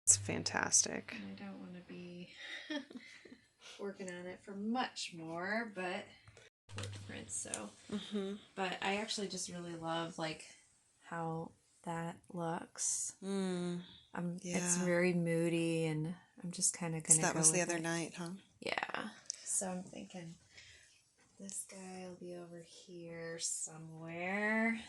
It's fantastic. And I don't want to be working on it for much more, but prints. So, but I actually just really love like how that looks. It's very moody, and I'm just kind of gonna go. That was with the other it. night, huh? Yeah. So I'm thinking this guy will be over here somewhere.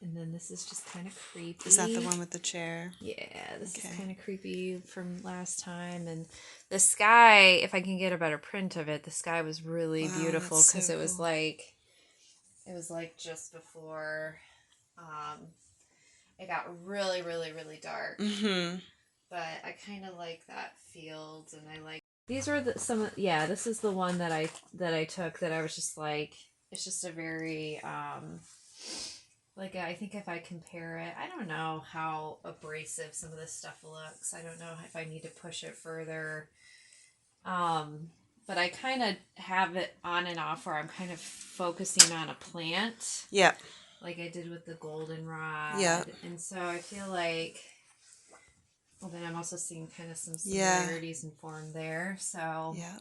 And then this is just kind of creepy. Is that the one with the chair? Yeah, this is kind of creepy from last time. And the sky, if I can get a better print of it, the sky was really beautiful because it was like just before it got really, really, really dark. But I kind of like that field, and I like these are this is the one that I took that I was just like, it's just a very like, I think if I compare it, I don't know how abrasive some of this stuff looks. I don't know if I need to push it further. But I kind of have it on and off where I'm kind of focusing on a plant. Yeah. Like I did with the goldenrod. Yeah. And so I feel like, well, then I'm also seeing kind of some similarities in form there. So yeah.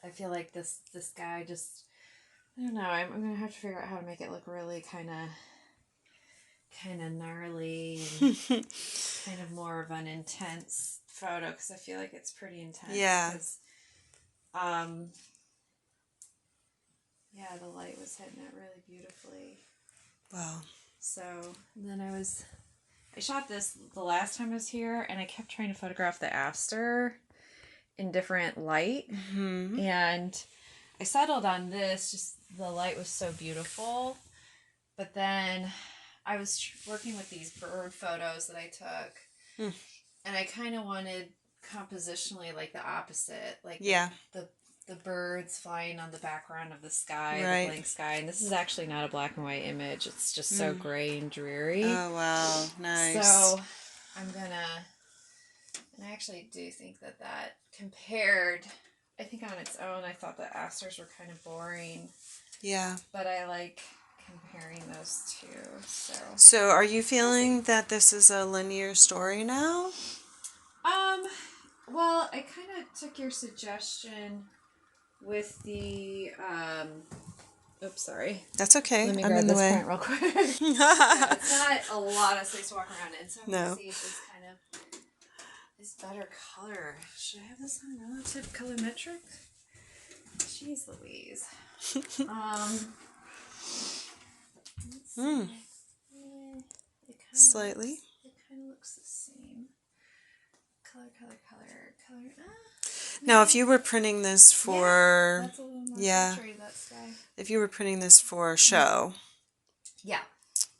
I feel like this guy just, I don't know, I'm going to have to figure out how to make it look really kind of gnarly and kind of more of an intense photo, because I feel like it's pretty intense. Yeah. Yeah, the light was hitting it really beautifully. Wow. So then I shot this the last time I was here, and I kept trying to photograph the aster in different light. And I settled on this, just the light was so beautiful. But then I was working with these bird photos that I took, and I kind of wanted compositionally like the opposite, like the birds flying on the background of the sky, the blank sky. And this is actually not a black and white image. It's just so gray and dreary. Oh, wow. Nice. So I'm gonna, and I actually do think that compared, I think on its own, I thought the asters were kind of boring. Yeah. But I like comparing those two. So are you feeling that this is a linear story now? Well, I kind of took your suggestion with the oops, sorry. That's okay. Let me I'm grab in the this way. print real quick. Yeah, it's not a lot of space to walk around in, so I'm gonna see if this kind of is better color. Should I have this on relative colorimetric? Jeez Louise. Let's see. Slightly. It kind of looks the same. Color. Now, if you were printing this for... that's a little more saturated, that sky. If you were printing this for a show... Yeah.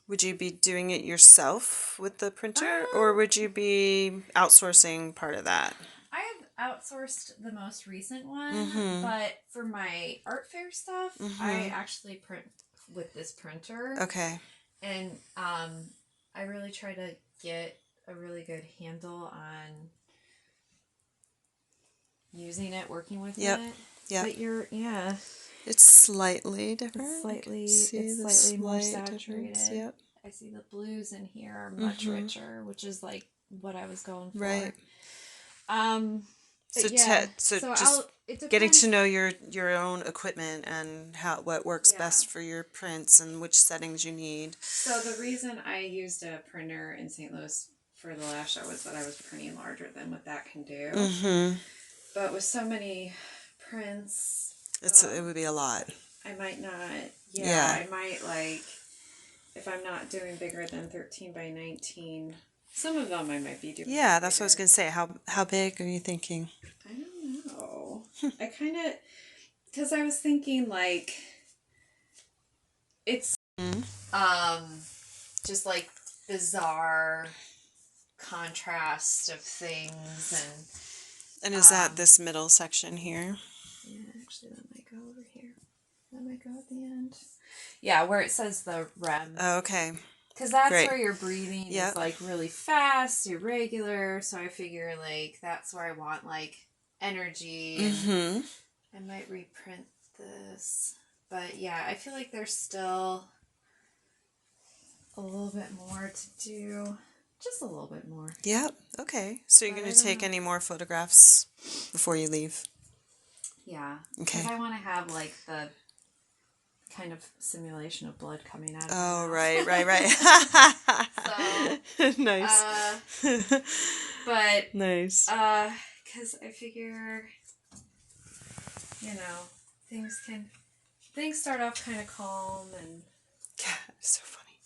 Would you be doing it yourself with the printer, or would you be outsourcing part of that? I have outsourced the most recent one, but for my art fair stuff, I actually print with this printer. Okay. And I really try to get a really good handle on using it, working with it. Yeah. But it's slightly different. It's slightly more saturated. Yep. I see the blues in here are much richer, which is like what I was going for. Right. Getting to know your own equipment and what works best for your prints and which settings you need. So the reason I used a printer in St. Louis for the last show was that I was printing larger than what that can do. But with so many prints, it would be a lot. I might not. I might, like, if I'm not doing bigger than 13 by 19. Some of them I might be doing. Yeah, that's what I was going to say. How big are you thinking? I don't know. I kind of, because I was thinking, like, it's just like bizarre contrast of things. And is that this middle section here? Yeah, actually that might go over here. That might go at the end. Yeah, where it says the REM. Oh, okay. Because that's where your breathing is, like, really fast, irregular. So I figure, like, that's where I want, like, energy. And I might reprint this. But, yeah, I feel like there's still a little bit more to do. Just a little bit more. Yep. Okay. So you're But going I to don't take know. any more photographs before you leave? Yeah. Okay. Because I want to have like the kind of simulation of blood coming out of Oh, my mouth. right. So, Nice. but, Nice. because I figure, you know, things start off kind of calm and. Yeah, it's so funny.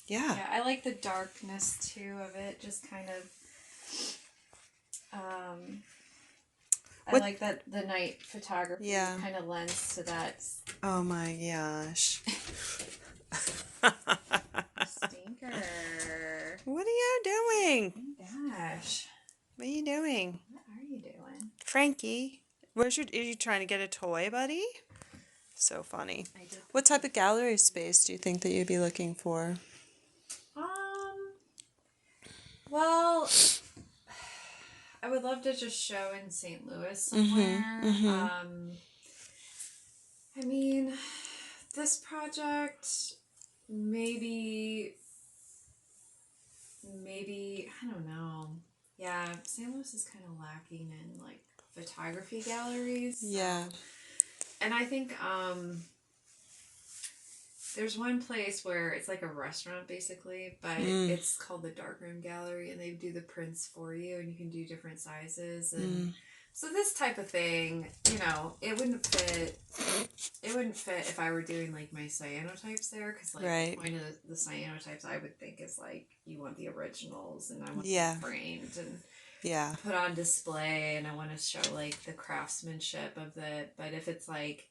Yeah. Yeah, I like the darkness too of it, just kind of. I like that the night photography kind of lends to that. Oh my gosh. Stinker. What are you doing? Oh gosh. What are you doing? What are you doing? Frankie. Are you trying to get a toy, buddy? So funny. I did. What type of gallery space do you think that you'd be looking for? Well, I would love to just show in St. Louis somewhere. I mean, this project, maybe, I don't know. Yeah, St. Louis is kind of lacking in, like, photography galleries. Yeah. And I think, there's one place where it's like a restaurant, basically, but it's called the Darkroom Gallery, and they do the prints for you, and you can do different sizes, and so this type of thing, you know, it wouldn't fit if I were doing, like, my cyanotypes there, because, like, the point of the cyanotypes, I would think, is, like, you want the originals, and I want them framed, and put on display, and I want to show, like, the craftsmanship of it, but if it's, like,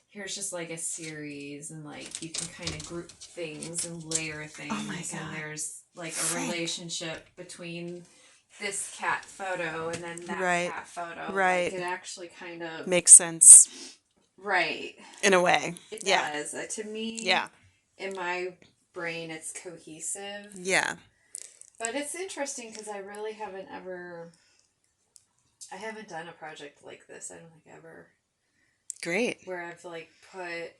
here's just, like, a series, and, like, you can kind of group things and layer things, and there's, like, a relationship between this cat photo and then that cat photo. Right. Like, it actually kind of makes sense. Right. In a way. It does. To me, in my brain, it's cohesive. Yeah. But it's interesting because I really haven't done a project like this, I don't think ever. Great. Where I've, like, put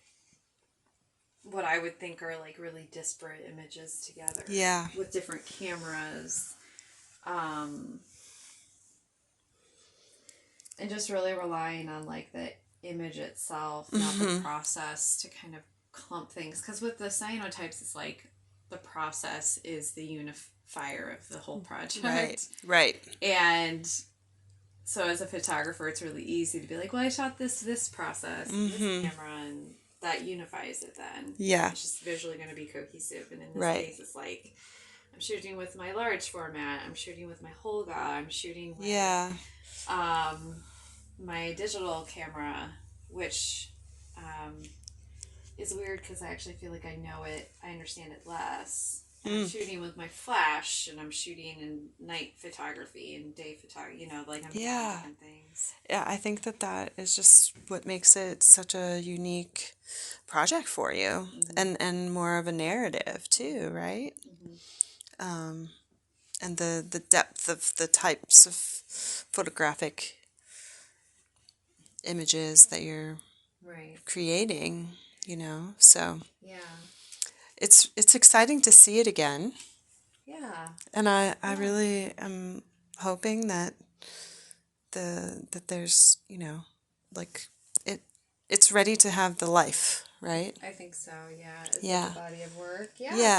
what I would think are, like, really disparate images together. Yeah. With different cameras. And just really relying on, like, the image itself, not the process, to kind of clump things. Because with the cyanotypes, it's like the process is the unifier of the whole project. Right. And so as a photographer, it's really easy to be like, well, I shot this process, this camera, and that unifies it then. Yeah. It's just visually going to be cohesive. And in this case, it's like, I'm shooting with my large format, I'm shooting with my Holga, I'm shooting with my digital camera, which is weird because I actually feel like I know it, I understand it less. I'm shooting with my flash, and I'm shooting in night photography and day photography, you know, like I'm doing different things. Yeah, I think that is just what makes it such a unique project for you, and more of a narrative too, right? And the depth of the types of photographic images that you're creating, you know, so it's exciting to see it again. Yeah. And I really am hoping that that there's, you know, like it's ready to have the life, right? I think so, yeah. It's a body of work. Yeah.